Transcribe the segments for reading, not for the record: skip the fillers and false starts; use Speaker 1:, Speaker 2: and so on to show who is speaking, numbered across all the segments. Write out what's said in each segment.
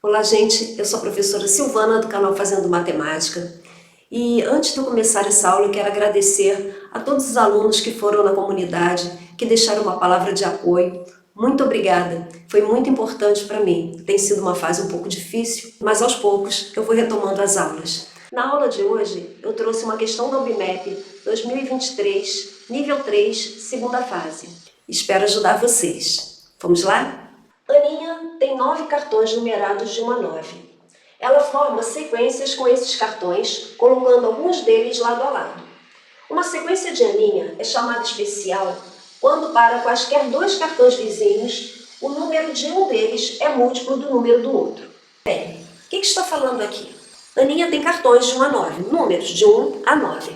Speaker 1: Olá, gente. Eu sou a professora Silvana do canal Fazendo Matemática. E antes de eu começar essa aula, eu quero agradecer a todos os alunos que foram na comunidade, que deixaram uma palavra de apoio. Muito obrigada. Foi muito importante para mim. Tem sido uma fase um pouco difícil, mas aos poucos eu vou retomando as aulas. Na aula de hoje, eu trouxe uma questão da UBMEP 2023, nível 3, segunda fase. Espero ajudar vocês. Vamos lá? Aninha tem 9 cartões numerados de 1 a 9. Ela forma sequências com esses cartões, colocando alguns deles lado a lado. Uma sequência de Aninha é chamada especial quando para quaisquer dois cartões vizinhos, o número de um deles é múltiplo do número do outro. Bem, o que está falando aqui? Aninha tem cartões de 1 a 9, números de 1 a 9.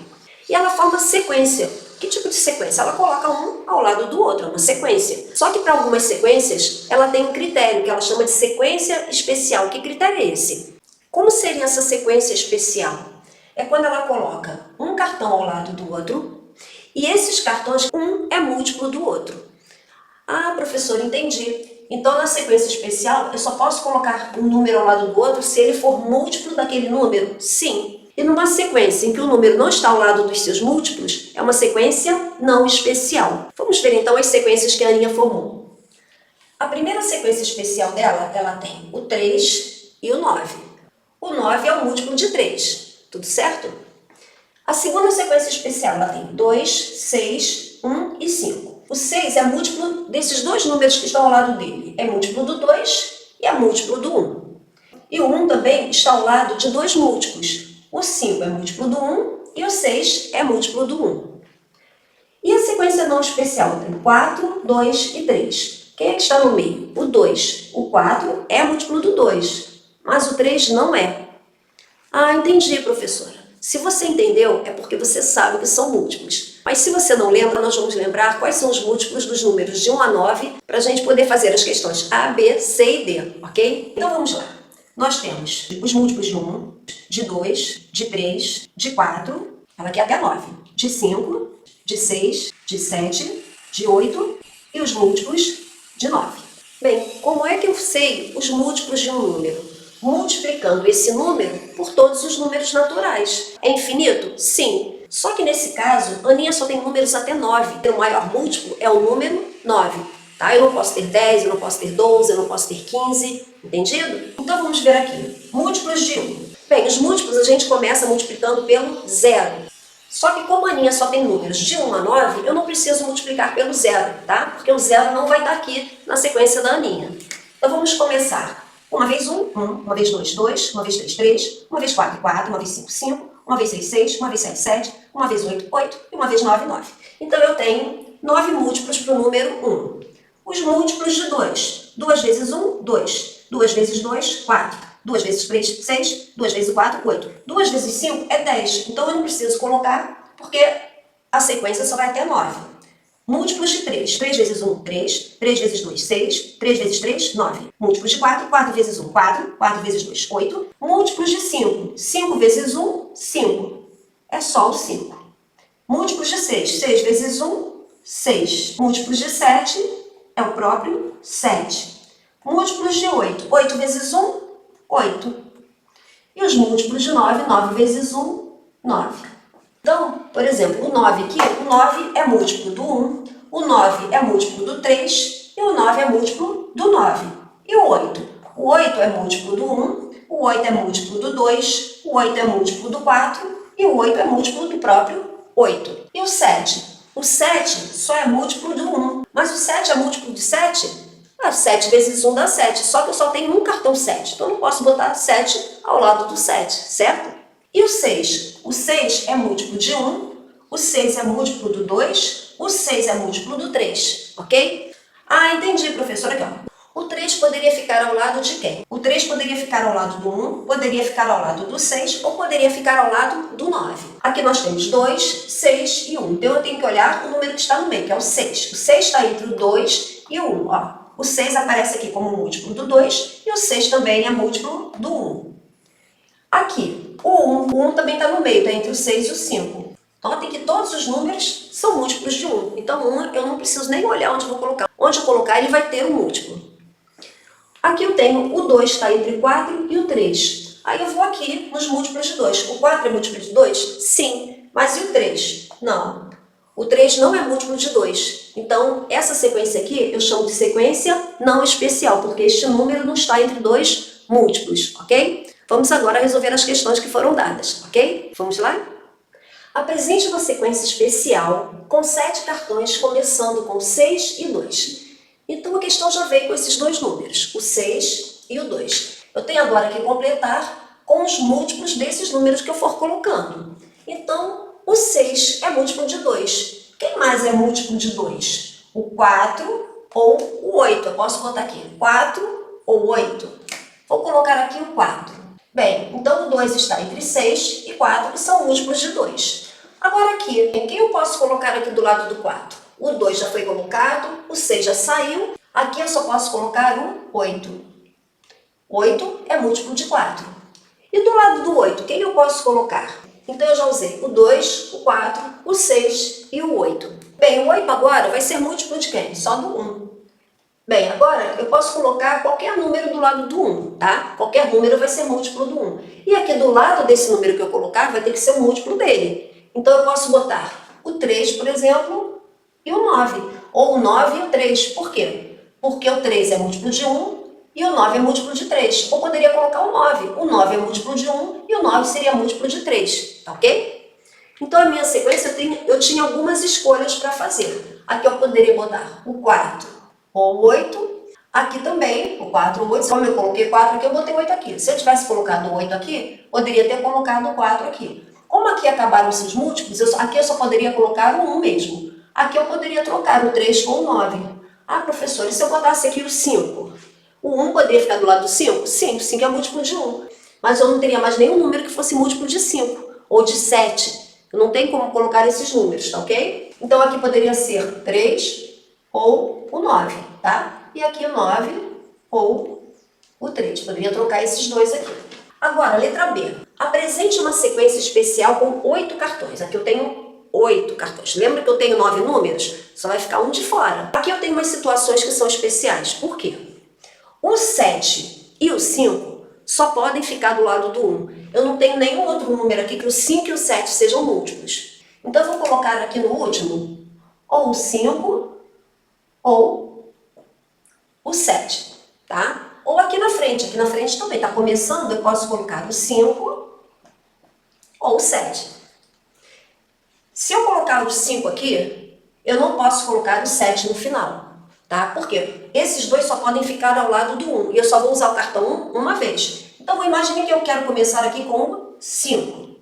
Speaker 1: E ela forma sequência. Que tipo de sequência? Ela coloca um ao lado do outro, é uma sequência. Só que para algumas sequências, ela tem um critério que ela chama de sequência especial. Que critério é esse? Como seria essa sequência especial? É quando ela coloca um cartão ao lado do outro e esses cartões, um é múltiplo do outro. Ah, professor, entendi. Então, na sequência especial, eu só posso colocar um número ao lado do outro se ele for múltiplo daquele número? Sim. E numa sequência em que o número não está ao lado dos seus múltiplos, é uma sequência não especial. Vamos ver então as sequências que a Aninha formou. A primeira sequência especial dela, ela tem o 3 e o 9. O 9 é o múltiplo de 3, tudo certo? A segunda sequência especial, ela tem 2, 6, 1 e 5. O 6 é múltiplo desses dois números que estão ao lado dele. É múltiplo do 2 e é múltiplo do 1. E o 1 também está ao lado de dois múltiplos. O 5 é múltiplo do 1 e o 6 é múltiplo do 1. E a sequência não especial tem 4, 2 e 3. Quem é que está no meio? O 2. O 4 é múltiplo do 2, mas o 3 não é. Ah, entendi, professora. Se você entendeu, é porque você sabe que são múltiplos. Mas se você não lembra, nós vamos lembrar quais são os múltiplos dos números de 1 a 9 para a gente poder fazer as questões A, B, C e D, ok? Então vamos lá. Nós temos os múltiplos de 1, de 2, de 3, de 4, ela quer até 9, de 5, de 6, de 7, de 8 e os múltiplos de 9. Bem, como é que eu sei os múltiplos de um número? Multiplicando esse número por todos os números naturais. É infinito? Sim. Só que nesse caso, a Aninha só tem números até 9. O maior múltiplo é o número 9. Tá? Eu não posso ter 10, eu não posso ter 12, eu não posso ter 15. Entendido? Então vamos ver aqui. Múltiplos de 1. Bem, os múltiplos a gente começa multiplicando pelo zero. Só que como a Aninha só tem números de 1 a 9, eu não preciso multiplicar pelo zero, tá? Porque o zero não vai estar aqui na sequência da Aninha. Então vamos começar. Uma vez 1, 1. Uma vez 2, 2. Uma vez 3, 3. Uma vez 4, 4. Uma vez 5, 5. Uma vez 6, 6. Uma vez 7, 7. Uma vez 8, 8. E uma vez 9, 9. Então eu tenho 9 múltiplos para o número 1. Os múltiplos de 2. 2 vezes 1, 2. 2 vezes 2, 4. 2 vezes 3, 6. 2 vezes 4, 8. 2 vezes 5 é 10. Então eu não preciso colocar, porque a sequência só vai até 9. Múltiplos de 3. 3 vezes 1, 3. 3 vezes 2, 6. 3 vezes 3, 9. Múltiplos de 4. 4 vezes 1, 4. 4 vezes 2, 8. Múltiplos de 5. 5 vezes 1, 5. É só o 5. Múltiplos de 6. 6 vezes 1, 6. Múltiplos de 7 é o próprio 7. Múltiplos de 8. 8 vezes 1, 8. E os múltiplos de 9. 9 vezes 1, 9. Então, por exemplo, o 9 aqui, o 9 é múltiplo do 1, o 9 é múltiplo do 3 e o 9 é múltiplo do 9. E o 8? O 8 é múltiplo do 1, o 8 é múltiplo do 2, o 8 é múltiplo do 4 e o 8 é múltiplo do próprio 8. E o 7? O 7 só é múltiplo do 1, mas o 7 é múltiplo de 7? 7 vezes 1 dá 7, só que eu só tenho um cartão 7, então eu não posso botar 7 ao lado do 7, certo? E o 6? O 6 é múltiplo de 1, o 6 é múltiplo do 2, o 6 é múltiplo do 3, ok? Ah, entendi, professora. Aqui, ó. O 3 poderia ficar ao lado de quem? O 3 poderia ficar ao lado do 1, poderia ficar ao lado do 6 ou poderia ficar ao lado do 9. Aqui nós temos 2, 6 e 1. Então eu tenho que olhar o número que está no meio, que é o 6. O 6 está entre o 2 e o 1, ó. O 6 aparece aqui como múltiplo do 2 e o 6 também é múltiplo do 1. Aqui, o 1 também está no meio, está entre o 6 e o 5. Notem que todos os números são múltiplos de 1. Então, 1 eu não preciso nem olhar onde eu vou colocar. Onde eu colocar, ele vai ter um múltiplo. Aqui eu tenho o 2 está entre o 4 e o 3. Aí eu vou aqui nos múltiplos de 2. O 4 é múltiplo de 2? Sim. Mas e o 3? Não. O 3 não é múltiplo de 2. Então, essa sequência aqui eu chamo de sequência não especial, porque este número não está entre dois múltiplos, ok? Vamos agora resolver as questões que foram dadas, ok? Vamos lá? Apresente uma sequência especial com 7 cartões, começando com 6 e 2. Então, a questão já veio com esses dois números, o 6 e o 2. Eu tenho agora que completar com os múltiplos desses números que eu for colocando. Então, o 6 é múltiplo de 2. Quem mais é múltiplo de 2? O 4 ou o 8. Eu posso botar aqui 4 ou 8. Vou colocar aqui o 4. Bem, então o 2 está entre 6 e 4, que são múltiplos de 2. Agora aqui, quem eu posso colocar aqui do lado do 4? O 2 já foi colocado, o 6 já saiu. Aqui eu só posso colocar o 8. 8 é múltiplo de 4. E do lado do 8, quem eu posso colocar? Então eu já usei o 2, o 4, o 6 e o 8. Bem, o 8 agora vai ser múltiplo de quem? Só do 1. Bem, agora eu posso colocar qualquer número do lado do 1, tá? Qualquer número vai ser múltiplo do 1. E aqui do lado desse número que eu colocar vai ter que ser o múltiplo dele. Então eu posso botar o 3, por exemplo, e o 9. Ou o 9 e o 3. Por quê? Porque o 3 é múltiplo de 1 e o 9 é múltiplo de 3. Ou poderia colocar o 9. O 9 é múltiplo de 1 e o 9 seria múltiplo de 3. Tá ok? Então a minha sequência eu tinha algumas escolhas para fazer. Aqui eu poderia botar o 4 ou o 8. Aqui também, o 4 ou 8. Como eu coloquei 4 aqui, eu botei 8 aqui. Se eu tivesse colocado o 8 aqui, poderia ter colocado o 4 aqui. Como aqui acabaram esses múltiplos, aqui eu só poderia colocar o 1 mesmo. Aqui eu poderia trocar o 3 com o 9. Ah, professor, e se eu botasse aqui o 5? O 1 poderia ficar do lado do 5? Sim, o 5 é múltiplo de 1. Mas eu não teria mais nenhum número que fosse múltiplo de 5 ou de 7. Eu não tenho como colocar esses números, tá ok? Então aqui poderia ser 3 ou o 9, tá? E aqui o 9 ou o 3. Poderia trocar esses dois aqui. Agora, letra B. Apresente uma sequência especial com 8 cartões. Aqui eu tenho 8 cartões. Lembra que eu tenho 9 números? Só vai ficar um de fora. Aqui eu tenho umas situações que são especiais. Por quê? O 7 e o 5 só podem ficar do lado do 1. Eu não tenho nenhum outro número aqui que o 5 e o 7 sejam múltiplos. Então eu vou colocar aqui no último ou o 5 ou o 7, tá? Ou aqui na frente também está começando, eu posso colocar o 5 ou o 7. Se eu colocar o 5 aqui, eu não posso colocar o 7 no final, tá? Por quê? Esses dois só podem ficar ao lado do 1 e eu só vou usar o cartão 1 uma vez. Então, imagine que eu quero começar aqui com o 5,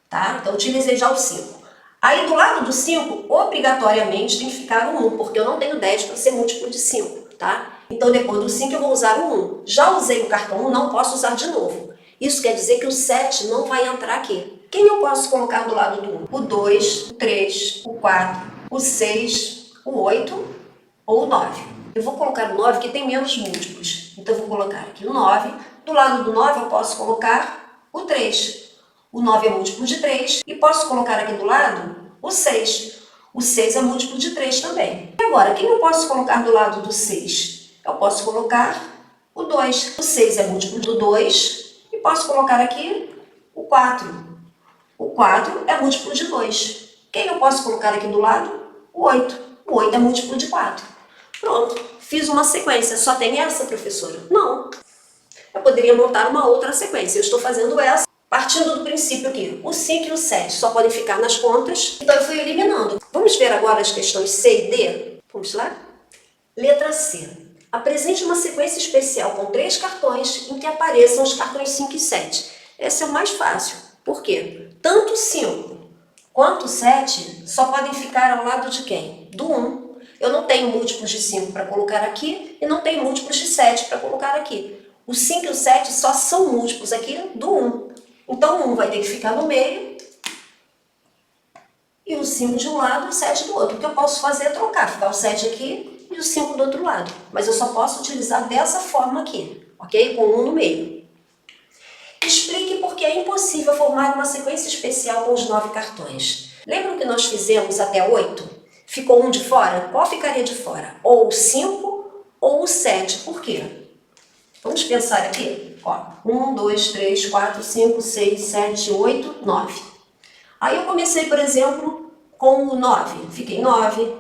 Speaker 1: tá? Então, utilizei já o 5. Aí, do lado do 5, obrigatoriamente tem que ficar o 1, porque eu não tenho 10 para ser múltiplo de 5, tá? Então, depois do 5, eu vou usar o 1. Já usei o cartão 1, não posso usar de novo. Isso quer dizer que o 7 não vai entrar aqui. Quem eu posso colocar do lado do 1? O 2, o 3, o 4, o 6, o 8 ou o 9. Eu vou colocar o 9 que tem menos múltiplos. Então, eu vou colocar aqui o 9. Do lado do 9, eu posso colocar o 3. O 9 é múltiplo de 3 e posso colocar aqui do lado o 6. O 6 é múltiplo de 3 também. E agora, quem eu posso colocar do lado do 6? Eu posso colocar o 2. O 6 é múltiplo do 2 e posso colocar aqui o 4. O 4 é múltiplo de 2. Quem eu posso colocar aqui do lado? O 8. O 8 é múltiplo de 4. Pronto, fiz uma sequência. Só tem essa, professora? Não. Eu poderia montar uma outra sequência. Eu estou fazendo essa. Partindo do princípio que o 5 e o 7 só podem ficar nas contas, então eu fui eliminando. Vamos ver agora as questões C e D? Vamos lá? Letra C. Apresente uma sequência especial com 3 cartões em que apareçam os cartões 5 e 7. Essa é o mais fácil. Por quê? Tanto o 5 quanto o 7 só podem ficar ao lado de quem? Do 1. Eu não tenho múltiplos de 5 para colocar aqui e não tenho múltiplos de 7 para colocar aqui. O 5 e o 7 só são múltiplos aqui do 1. Então, o 1 vai ter que ficar no meio e o 5 de um lado e o 7 do outro. O que eu posso fazer é trocar, ficar o 7 aqui e o 5 do outro lado. Mas eu só posso utilizar dessa forma aqui, ok? Com o 1 no meio. Explique por que é impossível formar uma sequência especial com os 9 cartões. Lembram que nós fizemos até 8? Ficou um de fora? Qual ficaria de fora? Ou o 5 ou o 7. Por quê? Vamos pensar aqui, ó, 1, 2, 3, 4, 5, 6, 7, 8, 9. Aí eu comecei, por exemplo, com o 9. Fiquei 9,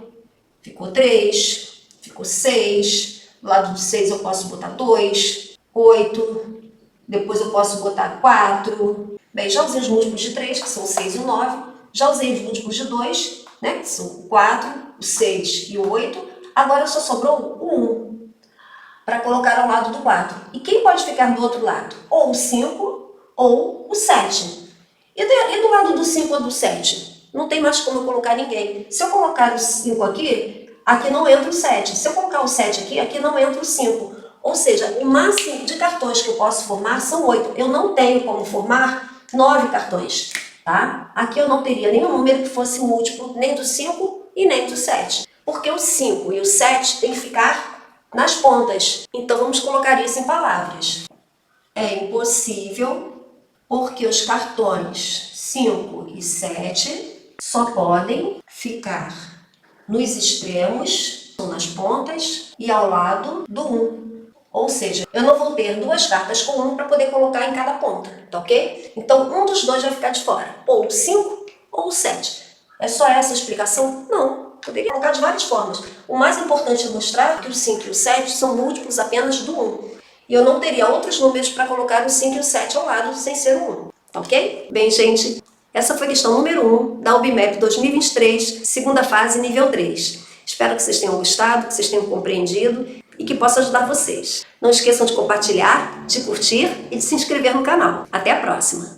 Speaker 1: ficou 3, ficou 6. Do lado do 6 eu posso botar 2, 8. Depois eu posso botar 4. Bem, já usei os múltiplos de 3, que são 6 e o 9. Já usei os múltiplos de 2, né, que são o 4, o 6 e o 8. Agora só sobrou o 1 para colocar ao lado do 4. E quem pode ficar do outro lado? Ou o 5 ou o 7. E do lado do 5 ou do 7? Não tem mais como eu colocar ninguém. Se eu colocar o 5 aqui, aqui não entra o 7. Se eu colocar o 7 aqui, aqui não entra o 5. Ou seja, o máximo de cartões que eu posso formar são 8. Eu não tenho como formar 9 cartões. Tá? Aqui eu não teria nenhum número que fosse múltiplo nem do 5 e nem do 7. Porque o 5 e o 7 tem que ficar nas pontas. Então vamos colocar isso em palavras. É impossível porque os cartões 5 e 7 só podem ficar nos extremos, nas pontas e ao lado do 1. Ou seja, eu não vou ter duas cartas com 1 para poder colocar em cada ponta, tá ok? Então um dos dois vai ficar de fora, ou o 5 ou o 7. É só essa a explicação? Não. Poderia colocar de várias formas. O mais importante é mostrar que o 5 e o 7 são múltiplos apenas do 1. E eu não teria outros números para colocar o 5 e o 7 ao lado sem ser o 1. Tá ok? Bem, gente, essa foi a questão número 1 da UBMEP 2023, segunda fase, nível 3. Espero que vocês tenham gostado, que vocês tenham compreendido e que possa ajudar vocês. Não esqueçam de compartilhar, de curtir e de se inscrever no canal. Até a próxima!